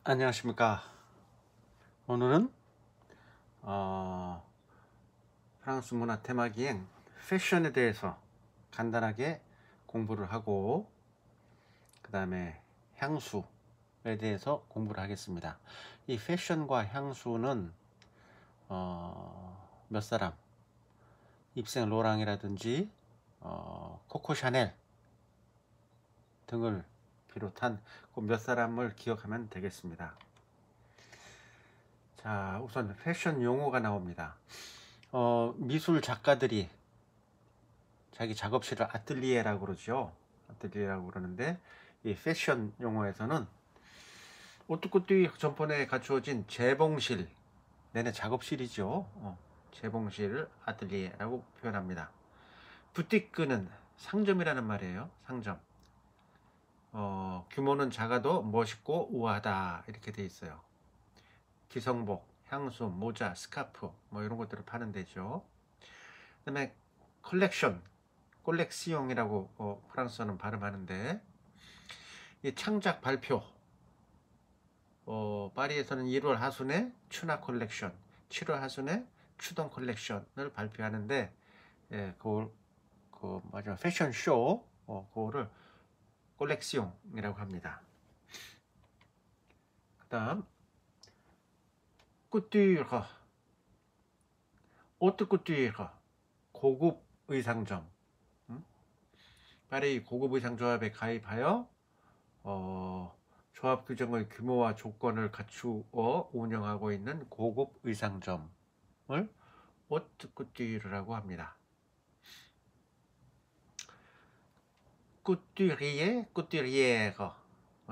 안녕하십니까. 오늘은 프랑스 문화 테마기행 패션에 대해서 간단하게 공부를 하고, 그 다음에 향수에 대해서 공부를 하겠습니다. 이 패션과 향수는 몇 사람, 입생 로랑이라든지 코코 샤넬 등을 비롯한 그 몇 사람을 기억하면 되겠습니다. 자, 우선 패션 용어가 나옵니다. 미술 작가들이 자기 작업실을 아틀리에라고 그러죠. 아틀리에라고 그러는데, 이 패션 용어에서는 오뚜꾸뚜 전번에 갖추어진 재봉실, 내내 작업실이죠. 재봉실을 아틀리에라고 표현합니다. 부티크는 상점이라는 말이에요. 상점. 규모는 작아도 멋있고 우아하다, 이렇게 돼 있어요. 기성복, 향수, 모자, 스카프 뭐 이런 것들을 파는 데죠. 그 다음에 컬렉션, 콜렉시옹이라고 프랑스어는 발음하는데, 이 창작 발표, 파리에서는 1월 하순에 추나 컬렉션, 7월 하순에 추동 컬렉션을 발표하는데, 예, 맞아, 패션쇼, 그거를 콜렉시옹이라고 합니다. 그 다음 꾸뚜르, 오뚜꾸뚜르, 고급 의상점. 파리 고급 의상 조합에 가입하여 조합 규정의 규모와 조건을 갖추어 운영하고 있는 고급 의상점을 오뚜꾸뚜르라고 합니다. 꾸뚜리에, 꾸뚜리에거,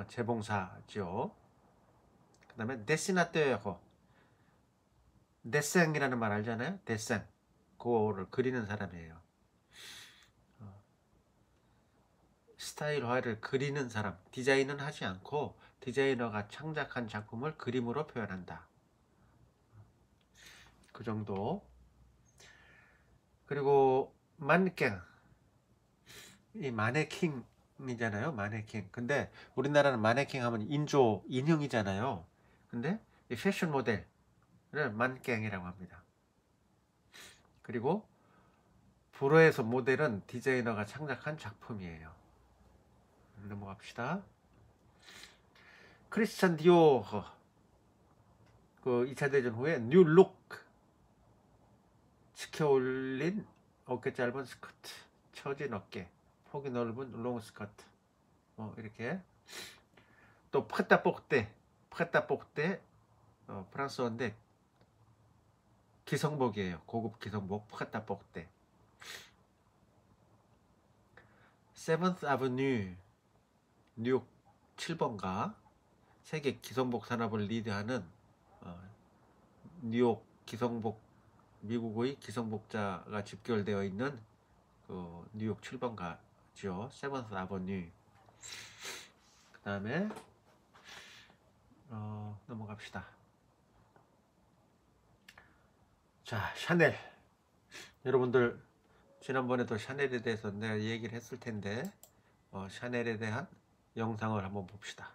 재봉사죠. 그 다음에 데시나테어거, 데생이라는 말 알잖아요. 데생, 그거를 그리는 사람이에요. 스타일화를 그리는 사람, 디자인은 하지 않고 디자이너가 창작한 작품을 그림으로 표현한다. 그 정도. 그리고 마네킹, 이 마네킹이잖아요. 마네킹. 근데 우리나라는 마네킹 하면 인조, 인형이잖아요. 근데 이 패션 모델을 마네킹이라고 합니다. 그리고 불어에서 모델은 디자이너가 창작한 작품이에요. 넘어갑시다. 크리스찬 디오르, 그 2차 대전 후에 뉴룩, 치켜올린 어깨 짧은 스커트, 처진 어깨, 폭이 넓은 롱 스커트, 이렇게. 또 프레타포르테, 프랑스어인데 기성복이에요. 고급 기성복, 프레타포르테. 세븐스 아버뉴, 뉴욕 7번가, 세계 기성복 산업을 리드하는 뉴욕 기성복, 미국의 기성복자가 집결되어 있는 그 뉴욕 7번가죠. 세븐스 아버뉴. 그 다음에 넘어갑시다. 자, 샤넬. 여러분들 지난번에도 샤넬에 대해서 내가 얘기를 했을 텐데, 샤넬에 대한 영상을 한번 봅시다.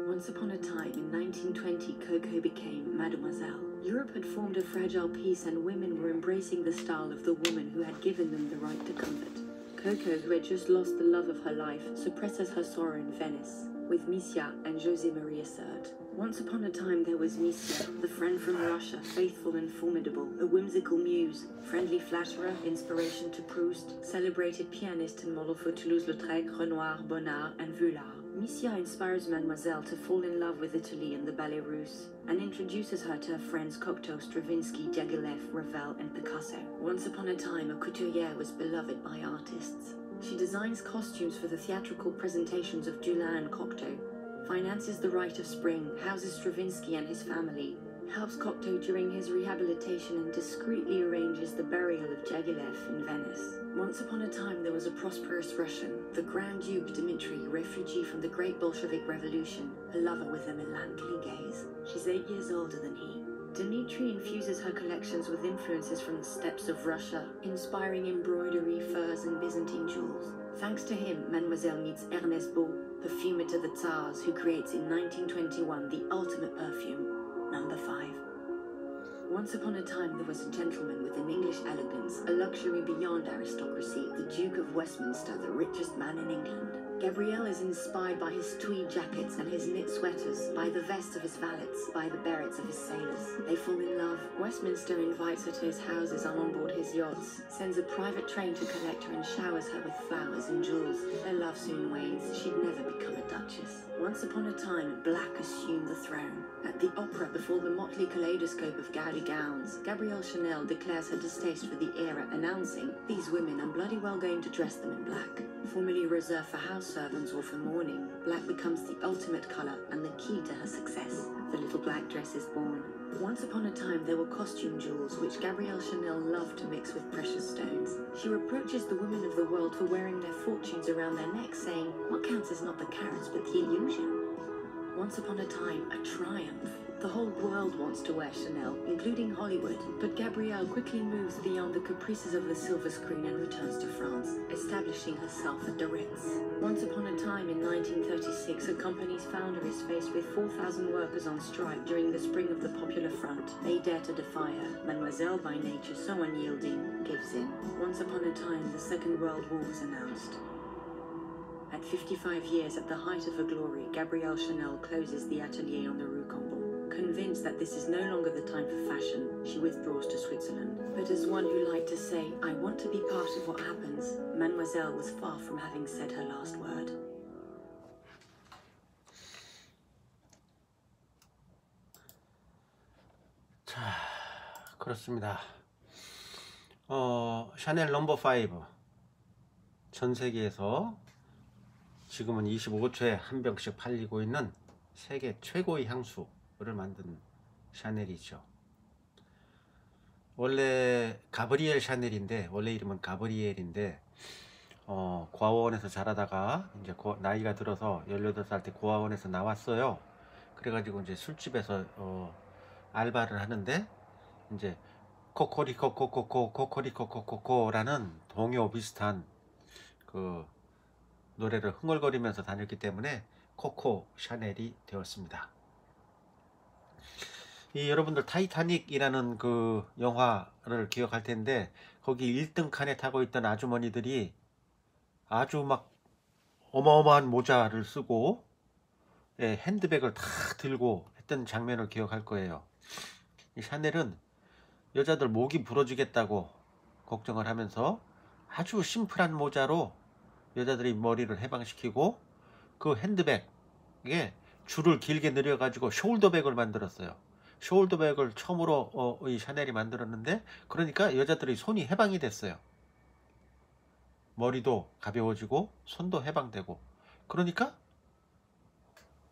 Once upon a time in 1920, Coco became Mademoiselle. Europe had formed a fragile peace and women were embracing the style of the woman who had given them the right to comfort. Coco, who had just lost the love of her life, suppresses her sorrow in Venice, with Misia and José Maria Serd. Once upon a time there was Misia, the friend from Russia, faithful and formidable, a whimsical muse, friendly flatterer, inspiration to Proust, celebrated pianist and model for Toulouse-Lautrec, Renoir, Bonnard and Vuillard. Misia inspires Mademoiselle to fall in love with Italy and the Ballet Russe, and introduces her to her friends Cocteau, Stravinsky, Diaghilev, Ravel, and Picasso. Once upon a time, a couturière was beloved by artists. She designs costumes for the theatrical presentations of Dulin and Cocteau, finances the Rite of Spring, houses Stravinsky and his family, helps Cocteau during his rehabilitation, and discreetly arranges the burial of Diaghilev in Venice. Once upon a time there was a prosperous Russian, the Grand Duke Dmitri, refugee from the Great Bolshevik Revolution, a lover with a melancholy gaze. She's 8 years older than he. Dimitri infuses her collections with influences from the steppes of Russia, inspiring embroidery, furs, and Byzantine jewels. Thanks to him, Mademoiselle meets Ernest Beau, perfumer to the Tsars, who creates in 1921 the ultimate perfume, number 5. Once upon a time there was a gentleman with an English elegance, a luxury beyond aristocracy, the Duke of Westminster, the richest man in England. Gabrielle is inspired by his tweed jackets and his knit sweaters, by the vests of his valets, by the berets of his sailors. They fall in love. Westminster invites her to his houses and on board his yachts, sends a private train to collect her and showers her with flowers and jewels. Their love soon wanes. She'd never become a duchess. Once upon a time, black assumed the throne. At the opera, before the motley kaleidoscope of gaudy gowns, Gabrielle Chanel declares her distaste for the era, announcing, "These women, I'm bloody well going to dress them in black." Formerly reserved for house servants or for mourning, black becomes the ultimate colour and the key to her success. The little black dress is born. Once upon a time there were costume jewels which Gabrielle Chanel loved to mix with precious stones. She reproaches the women of the world for wearing their fortunes around their necks, saying, "What counts is not the carats but the illusion." Once upon a time, a triumph. The whole world wants to wear Chanel, including Hollywood, but Gabrielle quickly moves beyond the caprices of the silver screen and returns to France, establishing herself at the Ritz. Once upon a time in 1936, a company's founder is faced with 4,000 workers on strike during the spring of the Popular Front. They dare to defy her. Mademoiselle, by nature so unyielding, gives in. Once upon a time, the Second World War was announced. At 55 years, at the height of her glory, Gabrielle Chanel closes the atelier on the Rue Cambon. Convinced that this is no longer the time for fashion, she withdraws to Switzerland. But as one who liked to say, "I want to be part of what happens," Mademoiselle was far from having said her last word. 자, 그렇습니다. 샤넬 넘버 5. 전 세계에서 지금은 25초에 한 병씩 팔리고 있는 세계 최고의 향수를 만든 샤넬이죠. 원래 가브리엘 샤넬인데, 원래 이름은 가브리엘인데, 고아원에서 자라다가 이제 나이가 들어서 18살 때 고아원에서 나왔어요. 그래가지고 이제 술집에서 알바를 하는데, 이제 코코리코코코코코코리코코코라는 동요 비슷한 그 노래를 흥얼거리면서 다녔기 때문에 코코 샤넬이 되었습니다. 여러분들 타이타닉이라는 그 영화를 기억할 텐데, 거기 1등 칸에 타고 있던 아주머니들이 아주 막 어마어마한 모자를 쓰고 핸드백을 다 들고 했던 장면을 기억할 거예요. 이 샤넬은 여자들 목이 부러지겠다고 걱정을 하면서 아주 심플한 모자로 여자들이 머리를 해방시키고, 그 핸드백에 줄을 길게 늘려 가지고 숄더백을 만들었어요. 숄더백을 처음으로 이 샤넬이 만들었는데, 그러니까 여자들의 손이 해방이 됐어요. 머리도 가벼워지고 손도 해방되고, 그러니까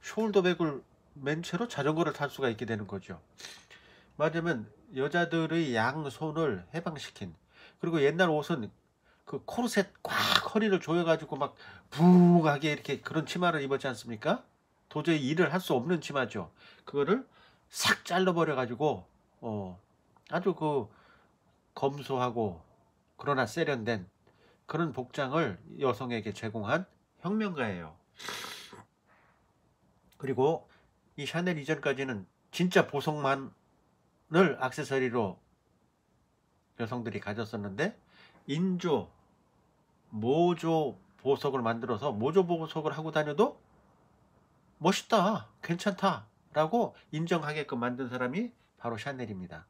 숄더백을 맨 채로 자전거를 탈 수가 있게 되는 거죠. 말하자면 여자들의 양손을 해방시킨. 그리고 옛날 옷은 그 코르셋 꽉 허리를 조여가지고 막 붕하게 이렇게 그런 치마를 입었지 않습니까? 도저히 일을 할 수 없는 치마죠. 그거를 싹 잘라버려 가지고 아주 그 검소하고 그러나 세련된 그런 복장을 여성에게 제공한 혁명가예요. 그리고 이 샤넬 이전까지는 진짜 보석만을 액세서리로 여성들이 가졌었는데, 인조, 모조 보석을 만들어서 모조 보석을 하고 다녀도 멋있다, 괜찮다 라고 인정하게끔 만든 사람이 바로 샤넬입니다.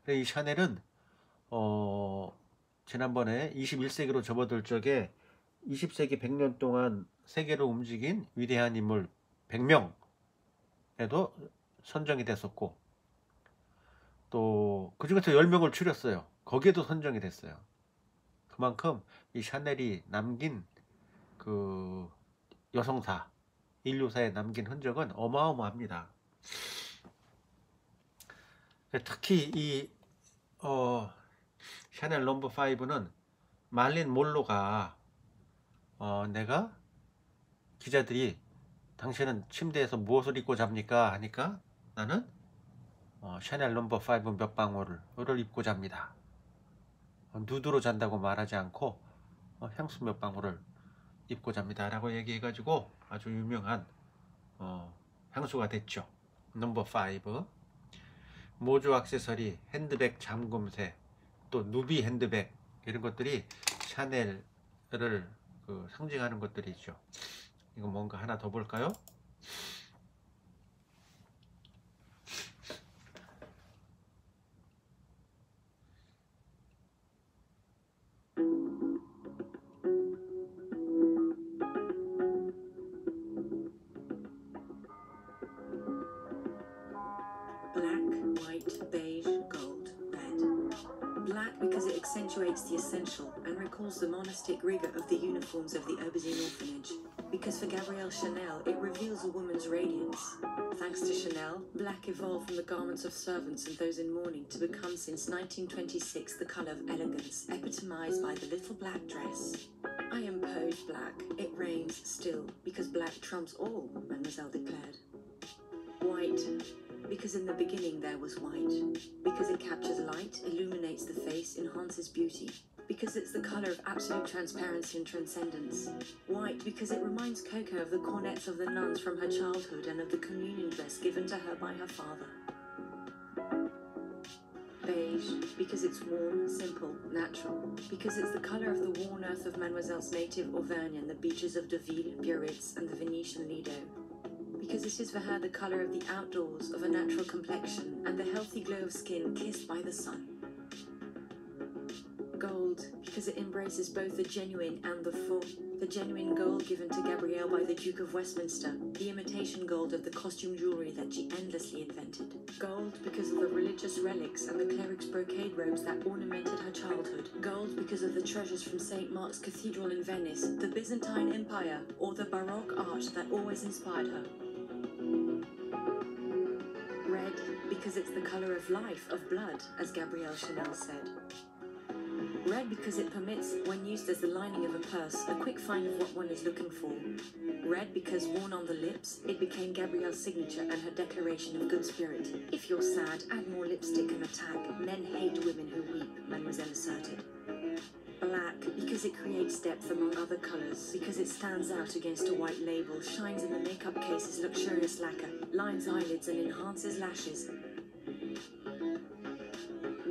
이 샤넬은 지난번에 21세기로 접어들 적에 20세기 100년 동안 세계를 움직인 위대한 인물 100명에도 선정이 됐었고, 또 그중에서 10명을 추렸어요. 거기에도 선정이 됐어요. 그만큼 이 샤넬이 남긴 그 여성사, 인류사에 남긴 흔적은 어마어마합니다. 특히 이 샤넬 넘버 5는 말린 몰로가 내가 기자들이 "당신은 침대에서 무엇을 입고 잡니까?" 하니까 나는 샤넬 넘버 5 몇 방울을 입고 잡니다. 누드로 잔다고 말하지 않고 향수 몇 방울을 입고 잡니다 라고 얘기해가지고 아주 유명한 향수가 됐죠. 넘버 5. 모조 액세서리, 핸드백, 잠금새, 또 누비 핸드백, 이런 것들이 샤넬을 상징하는 것들이죠. 이거 뭔가 하나 더 볼까요? Black, white, beige, gold, red. Black because it accentuates the essential and recalls the monastic rigor of the uniforms of the Aubergine orphanage. Because for Gabrielle Chanel, it reveals a woman's radiance. Thanks to Chanel, black evolved from the garments of servants and those in mourning to become, since 1926, the color of elegance, epitomized by the little black dress. I impose black. It reigns still, because black trumps all, Mademoiselle declared. White. Because in the beginning there was white. Because it captures light, illuminates the face, enhances beauty. Because it's the color of absolute transparency and transcendence. White because it reminds Coco of the cornets of the nuns from her childhood and of the communion dress given to her by her father. Beige because it's warm, simple, natural. Because it's the color of the worn earth of Mademoiselle's native Auvergne and the beaches of Deauville, Biarritz and the Venetian Lido. Because it is for her the colour of the outdoors, of a natural complexion, and the healthy glow of skin kissed by the sun. Gold, because it embraces both the genuine and the faux. The genuine gold given to Gabrielle by the Duke of Westminster, the imitation gold of the costume jewellery that she endlessly invented. Gold because of the religious relics and the cleric's brocade robes that ornamented her childhood. Gold because of the treasures from St. Mark's Cathedral in Venice, the Byzantine Empire, or the Baroque art that always inspired her. Red because it's the colour of life, of blood, as Gabrielle Chanel said. Red because it permits, when used as the lining of a purse, a quick find of what one is looking for. Red because worn on the lips, it became Gabrielle's signature and her declaration of good spirit. If you're sad, add more lipstick and attack. Men hate women who weep, Mademoiselle asserted. Black because it creates depth among other colours, because it stands out against a white label, shines in the makeup case's luxurious lacquer, lines eyelids and enhances lashes.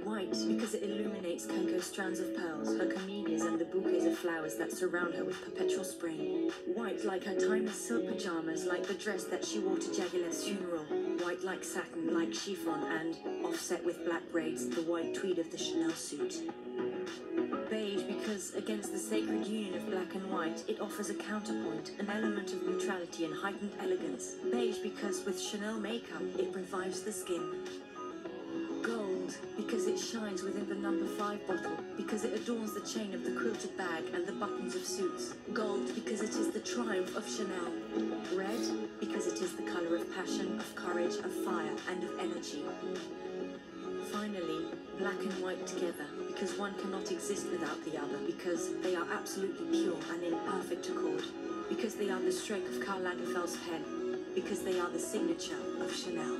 White because it illuminates Coco's strands of pearls, her camellias and the bouquets of flowers that surround her with perpetual spring. White like her timeless silk pyjamas, like the dress that she wore to Jagiellef's funeral. White like satin, like chiffon, and, offset with black braids, the white tweed of the Chanel suit. Beige because, against the sacred union of black and white, it offers a counterpoint, an element of neutrality and heightened elegance. Beige because, with Chanel makeup, it revives the skin. Gold because it shines within the number 5 bottle, because it adorns the chain of the quilted bag and the buttons of suits. Gold because it is the triumph of Chanel. Red because it is the colour of passion, of courage, of fire, and of energy. Finally, black and white together, because one cannot exist without the other, because they are absolutely pure and in perfect accord, because they are the stroke of Karl Lagerfeld's pen, because they are the signature of Chanel.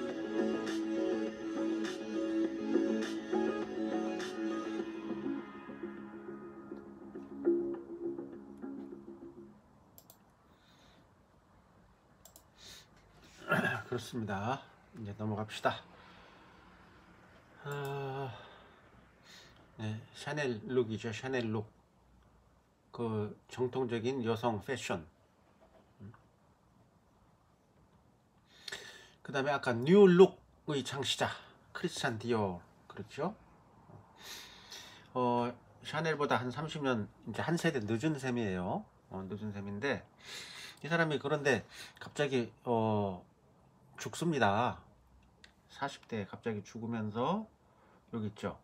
그렇습니다. 이제 넘어갑시다. 네, 샤넬 룩이죠. 샤넬 룩. 그 정통적인 여성 패션. 그 다음에 아까 뉴 룩의 창시자 크리스찬 디올. 그렇죠. 샤넬보다 한 30년 이제 한 세대 늦은 셈이에요. 늦은 셈인데 이 사람이 그런데 갑자기 죽습니다. 40대에 갑자기 죽으면서 여기 있죠.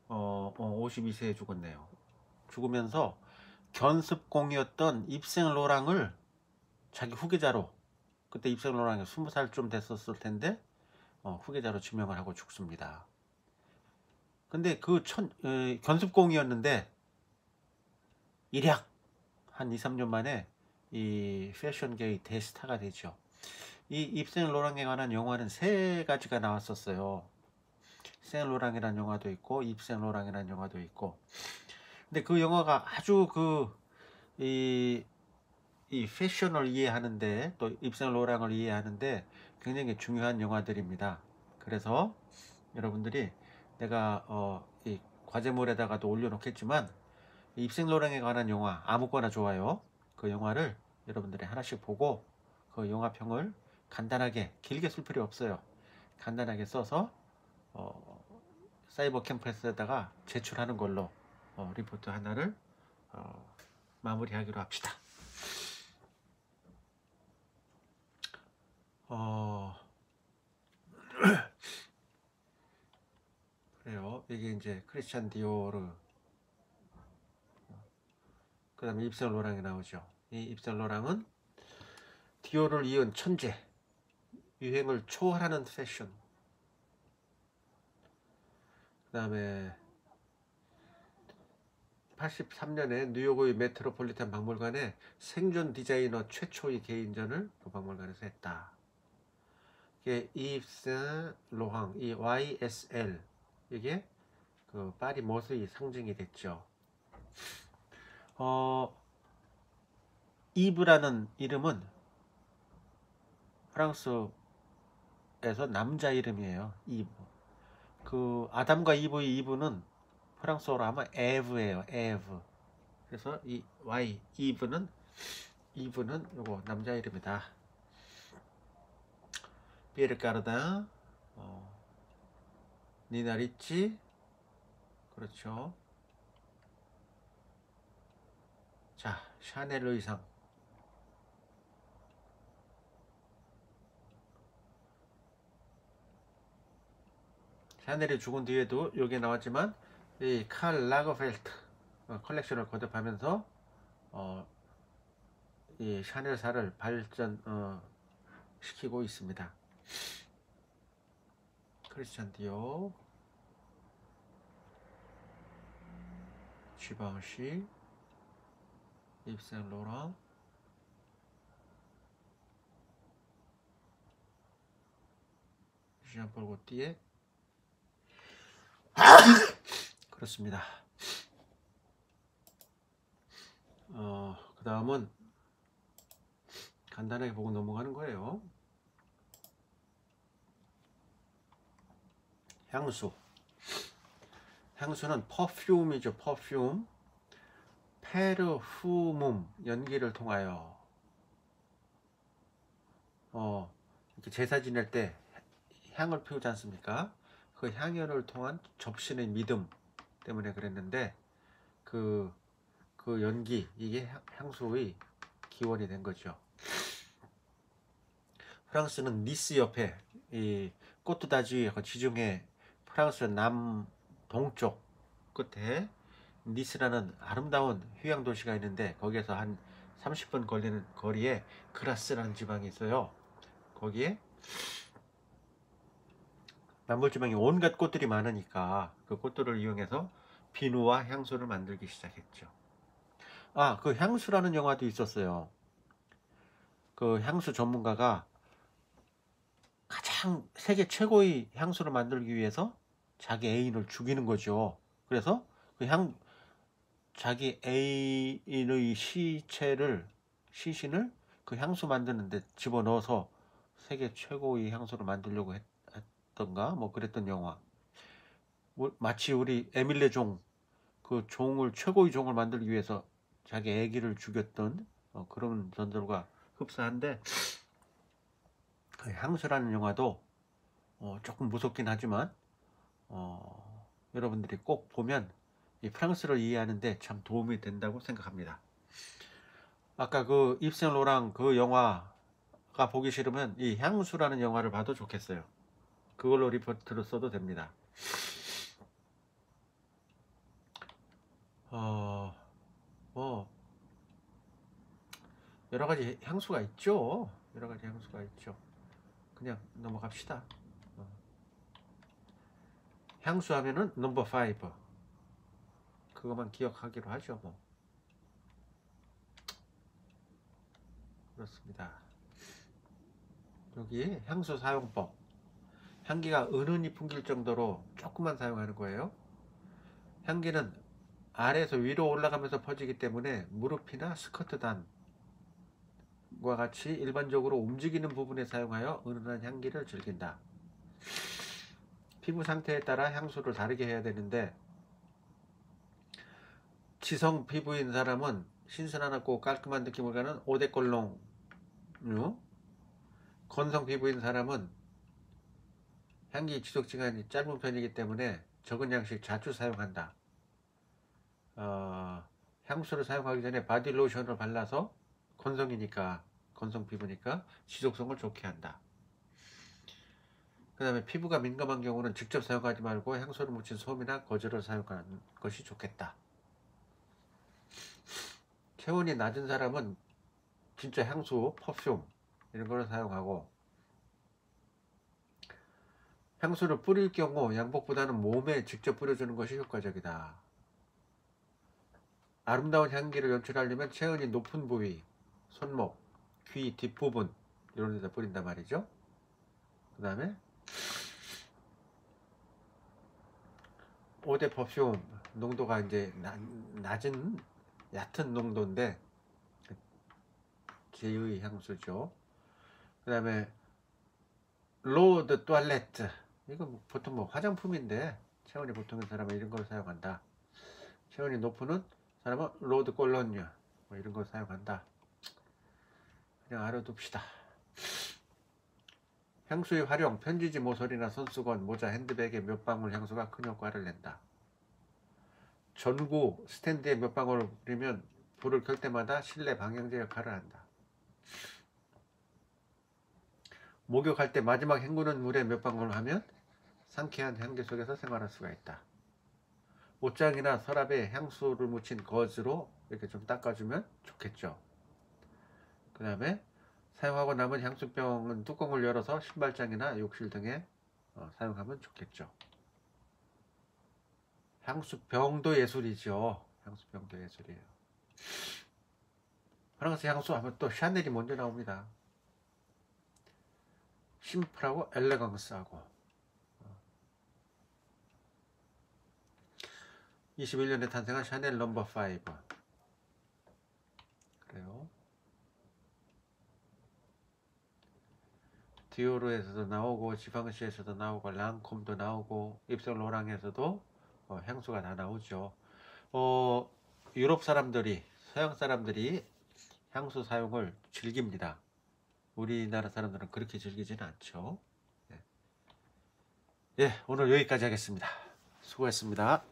52세에 죽었네요. 죽으면서 견습공이었던 입생 로랑을 자기 후계자로, 그때 입생 로랑이 20살 좀 됐었을 텐데 후계자로 지명을 하고 죽습니다. 근데 그 견습공이었는데 일약 한 2, 3년 만에 이 패션계의 대스타가 되죠. 이 입생 로랑에 관한 영화는 3가지가 나왔었어요. 생로랑이라는 영화도 있고 입생로랑이라는 영화도 있고. 근데 그 영화가 아주 이 패션을 이해하는데 또 입생로랑을 이해하는데 굉장히 중요한 영화들입니다. 그래서 여러분들이 내가 이 과제물에다가도 올려놓겠지만 입생로랑에 관한 영화 아무거나 좋아요. 그 영화를 여러분들이 하나씩 보고 그 영화평을 간단하게 길게 쓸 필요 없어요. 간단하게 써서 사이버 캠퍼스에다가 제출하는 걸로 리포트 하나를 마무리하기로 합시다. 그래요. 이게 이제 크리스찬 디오르, 그 다음에 입생 로랑이 나오죠. 이 입생 로랑은 디오를 이은 천재, 유행을 초월하는 패션. 그 다음에 83년에 뉴욕의 메트로폴리탄 박물관에 생존 디자이너 최초의 개인전을 그 박물관에서 했다. 이게 입생 로랑, 이 YSL, 이게 그 파리 멋의 상징이 됐죠. 이브라는 이름은 프랑스에서 남자 이름이에요. 이브. 그 아담과 이브의 이브는 프랑스어로 하면 에브예요. 에브. 그래서 이 Y 이브는 요거 남자 이름이다. 피에르 까르다, 니나 리치, 그렇죠. 자, 샤넬 의상. 샤넬이 죽은 뒤에도 여기 나왔지만 이 칼 라거펠트 컬렉션을 거듭하면서 이 샤넬사를 발전 시키고 있습니다. 크리스찬 디오, 쥐바우시, 입생 로랑, ዣン폴 고티에. 그렇습니다. 그 다음은 간단하게 보고 넘어가는 거예요. 향수. 향수는 퍼퓸이죠. 퍼퓸. 페르후뭅, 연기를 통하여 이렇게 제사 지낼 때 향을 피우지 않습니까? 그 향연을 통한 접신의 믿음 때문에 그랬는데 그 연기, 이게 향수의 기원이 된 거죠. 프랑스는 니스 옆에 이 꼬트다지 지중해 프랑스 남동쪽 끝에 니스라는 아름다운 휴양 도시가 있는데 거기에서 한 30분 걸리는 거리에 그라스라는 지방이 있어요. 거기에 남부지방에 온갖 꽃들이 많으니까 그 꽃들을 이용해서 비누와 향수를 만들기 시작했죠. 그 향수라는 영화도 있었어요. 그 향수 전문가가 가장 세계 최고의 향수를 만들기 위해서 자기 애인을 죽이는 거죠. 그래서 자기 애인의 시신을 그 향수 만드는데 집어넣어서 세계 최고의 향수를 만들려고 했던가 뭐 그랬던 영화. 마치 우리 에밀레 종, 그 종을 최고의 종을 만들기 위해서 자기 애기를 죽였던 그런 전설과 흡사한데, 그 향수라는 영화도 조금 무섭긴 하지만 여러분들이 꼭 보면 이 프랑스를 이해하는데 참 도움이 된다고 생각합니다. 아까 그 입생 로랑 그 영화가 보기 싫으면 이 향수라는 영화를 봐도 좋겠어요. 그걸로 리포트를 써도 됩니다. 뭐 여러 가지 향수가 있죠. 여러 가지 향수가 있죠. 그냥 넘어갑시다. 향수 하면은 넘버 5. 그것만 기억하기로 하죠. 뭐 그렇습니다. 여기 향수 사용법. 향기가 은은히 풍길 정도로 조금만 사용하는 거예요. 향기는 아래에서 위로 올라가면서 퍼지기 때문에 무릎이나 스커트 단과 같이 일반적으로 움직이는 부분에 사용하여 은은한 향기를 즐긴다. 피부 상태에 따라 향수를 다르게 해야 되는데, 지성 피부인 사람은 신선하고 깔끔한 느낌을 가는 오데콜롱류, 건성 피부인 사람은 향기 지속 시간이 짧은 편이기 때문에 적은 양씩 자주 사용한다. 향수를 사용하기 전에 바디로션을 발라서 건성 피부니까 지속성을 좋게 한다. 그 다음에 피부가 민감한 경우는 직접 사용하지 말고 향수를 묻힌 솜이나 거즈를 사용하는 것이 좋겠다. 체온이 낮은 사람은 진짜 향수, 퍼퓸 이런 거를 사용하고, 향수를 뿌릴 경우 양복보다는 몸에 직접 뿌려주는 것이 효과적이다. 아름다운 향기를 연출하려면 체온이 높은 부위, 손목, 귀 뒷부분 이런 데다 뿌린단 말이죠. 그 다음에 오데 퍼퓸 농도가 이제 낮은 얕은 농도인데 제의 향수죠. 그 다음에 로드 토일레트, 이거 보통 화장품인데 체온이 보통인 사람은 이런 걸 사용한다. 체온이 높은 사람은 로드 콜론류 이런 걸 사용한다. 그냥 알아둡시다. 향수의 활용, 편지지 모서리나 손수건, 모자, 핸드백에 몇 방울 향수가 큰 효과를 낸다. 전구 스탠드에 몇 방울을 뿌리면 불을 켤 때마다 실내 방향제 역할을 한다. 목욕할 때 마지막 헹구는 물에 몇 방울 하면 상쾌한 향기 속에서 생활할 수가 있다. 옷장이나 서랍에 향수를 묻힌 거즈로 이렇게 좀 닦아주면 좋겠죠. 그 다음에 사용하고 남은 향수병은 뚜껑을 열어서 신발장이나 욕실 등에 사용하면 좋겠죠. 향수병도 예술이죠. 향수병도 예술이에요. 프랑스 향수 하면 또 샤넬이 먼저 나옵니다. 심플하고 엘레강스하고. 21년에 탄생한 샤넬 넘버 5. 그래요. 디오르에서도 나오고, 지방시에서도 나오고, 랑콤도 나오고, 입생 로랑에서도 향수가 다 나오죠. 유럽 사람들이, 서양 사람들이 향수 사용을 즐깁니다. 우리나라 사람들은 그렇게 즐기지는 않죠. 예, 오늘 여기까지 하겠습니다. 수고했습니다.